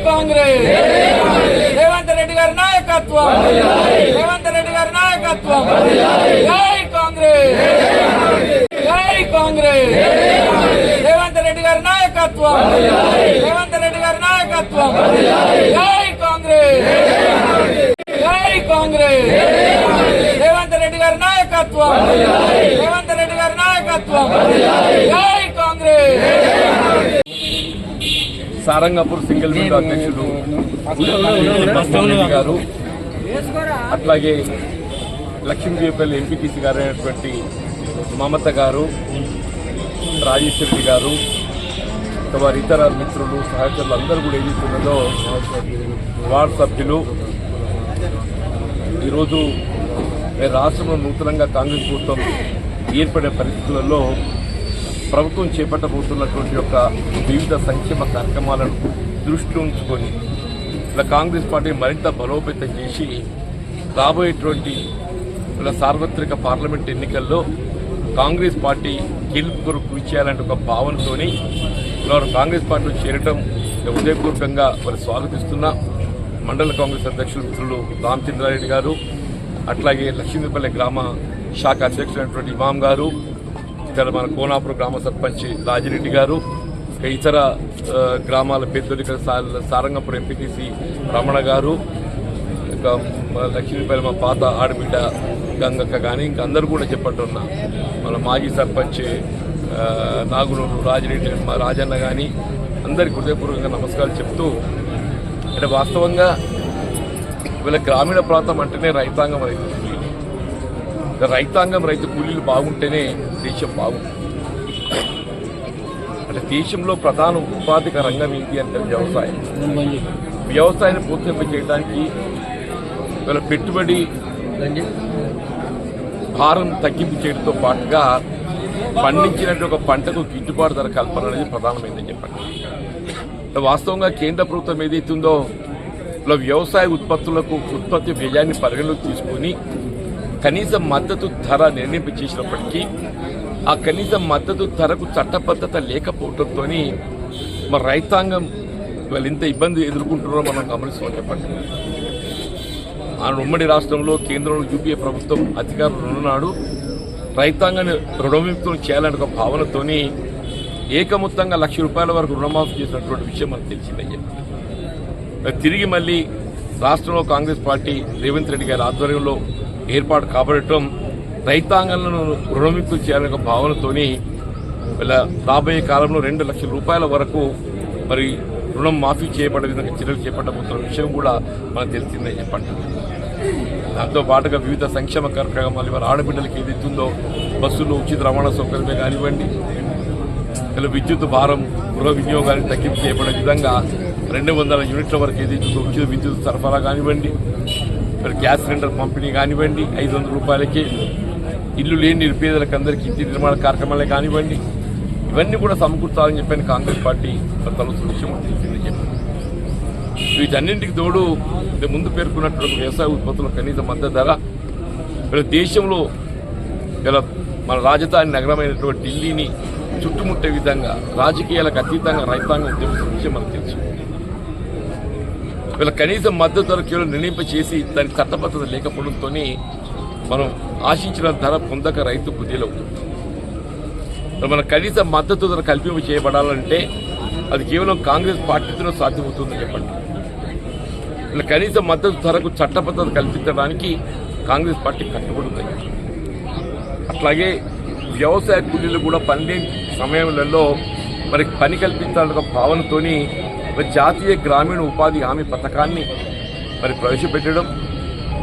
కాంగ్రెస్ రేవంత్ రెడ్డి గారి నాయకత్వం రేవంత్ రెడ్డి గారి నాయకత్వం జై కాంగ్రెస్ జై కాంగ్రెస్ రేవంత్ రెడ్డి గారి నాయకత్వం రేవంత్ రెడ్డి గారి నాయకత్వం జై కాంగ్రెస్ జై కాంగ్రెస్ రేవంత్ రెడ్డి గారి నాయకత్వం రేవంత్ రెడ్డి గారి నాయకత్వం జై కాంగ్రెస్. సారంగపూర్ సింగిల్ విండో అధ్యక్షుడు గారు, అట్లాగే లక్ష్మీదేవిపల్లి ఎంపీటీసీ గారు అయినటువంటి మమత గారు, రాజేష్ రెడ్డి గారు, వారి ఇతర మిత్రులు సహచరులు అందరూ కూడా ఏదైతున్నదో వార్డు సభ్యులు ఈరోజు రాష్ట్రంలో నూతనంగా కాంగ్రెస్ ప్రభుత్వం ఏర్పడే పరిస్థితులలో ప్రభుత్వం చేపట్టబోతున్నటువంటి యొక్క వివిధ సంక్షేమ కార్యక్రమాలను దృష్టిలో ఉంచుకొని ఇలా కాంగ్రెస్ పార్టీ మరింత బలోపేతం చేసి రాబోయేటువంటి ఇలా సార్వత్రిక పార్లమెంట్ ఎన్నికల్లో కాంగ్రెస్ పార్టీ గెలుపు కొరకు కృషి చేయాలంటే ఒక భావనతోని వారు కాంగ్రెస్ పార్టీలో చేరటం హృదయపూర్వకంగా వారు స్వాగతిస్తున్నా. మండల కాంగ్రెస్ అధ్యక్షులు మిత్రులు రామచంద్రారెడ్డి గారు, అట్లాగే లక్ష్మీపల్లి గ్రామ శాఖ అధ్యక్షులైనటువంటి ఇమాం గారు, ఇక్కడ మన కోనాపురం గ్రామ సర్పంచ్ రాజిరెడ్డి గారు, ఇతర గ్రామాల పెద్దలు ఇక్కడ సారంగపురం ఎంపీటీసీ రమణ గారు, ఇంకా లక్ష్మీపల్లి మా పాత ఆడబిడ్డ గంగక్క కానీ ఇంకా అందరూ కూడా చెప్పట్టున్నా మన మాజీ సర్పంచ్ నాగునూరు రాజిరెడ్డి రాజన్న కానీ అందరికీ హృదయపూర్వకంగా నమస్కారాలు చెప్తూ, అంటే వాస్తవంగా వీళ్ళ గ్రామీణ ప్రాంతం అంటేనే రైతాంగం రైతు కూలీలు, రైతాంగం రైతు కూలీలు బాగుంటేనే దేశం బాగుంటుంది. అంటే దేశంలో ప్రధాన ఉపాధిక రంగం ఏంటి అంటే వ్యవసాయం. వ్యవసాయాన్ని ప్రోత్సహింప చేయడానికి వీళ్ళ పెట్టుబడి భారం తగ్గింపు చేయడంతో పాటుగా పండించినట్టు ఒక పంటకు గిట్టుబాటు ధర కల్పన అనేది ప్రధానమైందని చెప్పండి. వాస్తవంగా కేంద్ర ప్రభుత్వం ఏదైతుందో వ్యవసాయ ఉత్పత్తి వ్యయాన్ని పరిగణలోకి తీసుకొని కనీస మద్దతు ధర నిర్ణయింప చేసినప్పటికీ ఆ కనీస మద్దతు ధరకు చట్టబద్ధత లేకపోవడంతో మరి రైతాంగం వాళ్ళు ఇంత ఇబ్బంది ఎదుర్కొంటున్నారో మనం గమనిస్తామని చెప్పండి. ఆ ఉమ్మడి రాష్ట్రంలో కేంద్రంలో యూపీఏ ప్రభుత్వం అధికారులు ఉన్నాడు, రైతాంగాన్ని రుణవిముక్తం చేయాలనే ఒక భావనతోని ఏకమొత్తంగా ₹1,00,000 వరకు రుణమాఫీ చేసినటువంటి విషయం మనకు తెలిసిందని చెప్పి తిరిగి మళ్ళీ రాష్ట్రంలో కాంగ్రెస్ పార్టీ రేవంత్ రెడ్డి గారి ఆధ్వర్యంలో ఏర్పాటు కాబడటం రైతాంగాలను రుణవిముక్తం చేయాలనే ఒక భావనతోని రాబోయే కాలంలో ₹2,00,000 వరకు మరి రుణం మాఫీ చేయబడే విధంగా చర్యలు చేపట్టబోతున్న విషయం కూడా మనకు తెలిసిందని చెప్పండి. దాంతో పాటుగా వివిధ సంక్షేమ కార్యక్రమాలు వారి ఆడబిడ్డలకు ఏదైతుందో బస్సులు ఉచిత రవాణా సౌకర్యమే కానివ్వండి, ఇలా విద్యుత్ భారం గృహ వినియోగాన్ని తగ్గింపు చేయబడే విధంగా 200 యూనిట్ల వరకు ఏదైతుందో ఉచిత విద్యుత్ సరఫరా కానివ్వండి, మరి గ్యాస్ సిలిండర్ పంపిణీ కానివ్వండి, ₹500 ఇల్లు లేని నిరుపేదలకు అందరికీ ఇంటి నిర్మాణ కార్యక్రమాలే కానివ్వండి, ఇవన్నీ కూడా సమకూర్చాలని చెప్పని కాంగ్రెస్ పార్టీ తలసిన విషయం తెలిసిందని చెప్పి వీటన్నింటికి తోడు ముందు పేర్కొన్నటువంటి వ్యవసాయ ఉత్పత్తుల కనీస మద్దతు ధర దేశంలో మన రాజధాని నగరమైనటువంటి ఢిల్లీని చుట్టుముట్టే విధంగా రాజకీయాలకు అతీతంగా రైతాంగం ఉద్యమిస్తున్న విషయం మనకు తెలుసు. వీళ్ళ కనీస మద్దతు ధర కేవలం నిర్ణయింప చేసి దానికి చట్టబద్ధత లేకపోవడంతో మనం ఆశించిన ధర పొందక రైతు కుదేలవుతుంది. మన కనీస మద్దతు ధర కల్పింపు చేయబడాలంటే అది కేవలం కాంగ్రెస్ పార్టీతో సాధ్యమవుతుందని చెప్పండి. ఇలా కనీస మద్దతు ధరకు చట్టబద్ధత కల్పించడానికి కాంగ్రెస్ పార్టీ కట్టుబడుతుంది. అట్లాగే వ్యవసాయ కూలీలు కూడా పనిలేని సమయంలో మరి పని కల్పించాలన్న భావనతోని జాతీయ గ్రామీణ ఉపాధి హామీ పథకాన్ని మరి ప్రవేశపెట్టడం,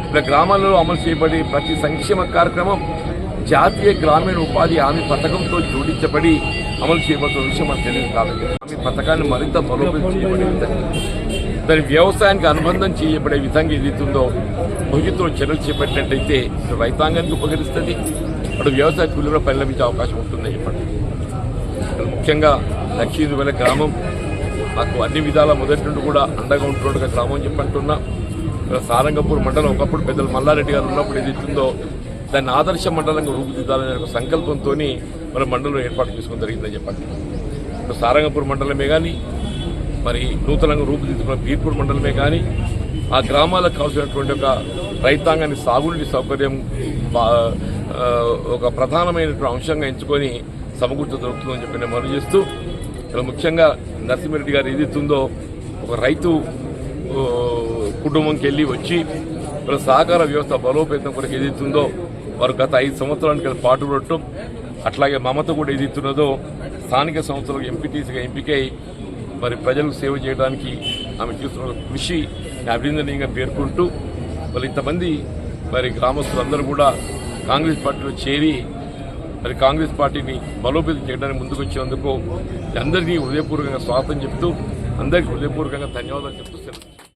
ఇలా గ్రామాలలో అమలు చేయబడే ప్రతి సంక్షేమ కార్యక్రమం జాతీయ గ్రామీణ ఉపాధి హామీ పథకంతో జోడించబడి అమలు చేయబోతున్న విషయం మనకు తెలియదు. కాబట్టి హామీ పథకాన్ని మరింత బలోపేతం చేయబడే విధంగా దాని వ్యవసాయానికి అనుబంధం చేయబడే విధంగా ఏదైతుందో భవిష్యత్తులో చర్యలు చేపట్టినట్టయితే రైతాంగానికి ఉపకరిస్తుంది, అటు వ్యవసాయ కూలీలో పరిణమించే అవకాశం ఉంటుందని చెప్పండి. ముఖ్యంగా లక్ష్మీదేవిపల్లి గ్రామం నాకు అన్ని విధాల మొదటి నుండి కూడా అండగా ఉంటున్న గ్రామం అని చెప్పంటున్నా. సారంగపూర్ మండలం ఒకప్పుడు పెద్దలు మల్లారెడ్డి గారు ఉన్నప్పుడు ఏదైతుందో దాన్ని ఆదర్శ మండలంగా రూపుదిద్దాలనే ఒక సంకల్పంతో మన మండలం ఏర్పాటు చేసుకోవడం జరిగిందని చెప్పండి. సారంగపూర్ మండలమే కానీ మరి నూతనంగా రూపుదిద్దుకున్న బీర్పూర్ మండలమే కానీ ఆ గ్రామాలకు కావాల్సినటువంటి ఒక రైతాంగాన్ని సాగునీటి సౌకర్యం ఒక ప్రధానమైనటువంటి అంశంగా ఎంచుకొని సమకూర్చ దొరుకుతుందని చెప్పి నేను మనవి చేస్తూ ఇక్కడ ముఖ్యంగా నరసింహారెడ్డి గారు ఏదైతుందో ఒక రైతు కుటుంబంకి వెళ్ళి వచ్చి వాళ్ళ సహకార వ్యవస్థ బలోపేతం కొరకు ఏదైతుందో వారు గత 5 సంవత్సరానికి పాటుపడటం అట్లాగే మమత కూడా ఏదైతున్నదో స్థానిక సంస్థలకు ఎంపీటీసీగా ఎంపికై మరి ప్రజలకు సేవ చేయడానికి ఆమె చేస్తున్న కృషి అభినందనీయంగా పేర్కొంటూ మరి ఇంతమంది మరి గ్రామస్తులందరూ కూడా కాంగ్రెస్ పార్టీలో చేరి మరి కాంగ్రెస్ పార్టీని బలోపేతం చేయడానికి ముందుకు వచ్చినందుకు అందరికీ హృదయపూర్వకంగా స్వాగతం చెప్తూ అందరికీ హృదయపూర్వకంగా ధన్యవాదాలు చెప్తూ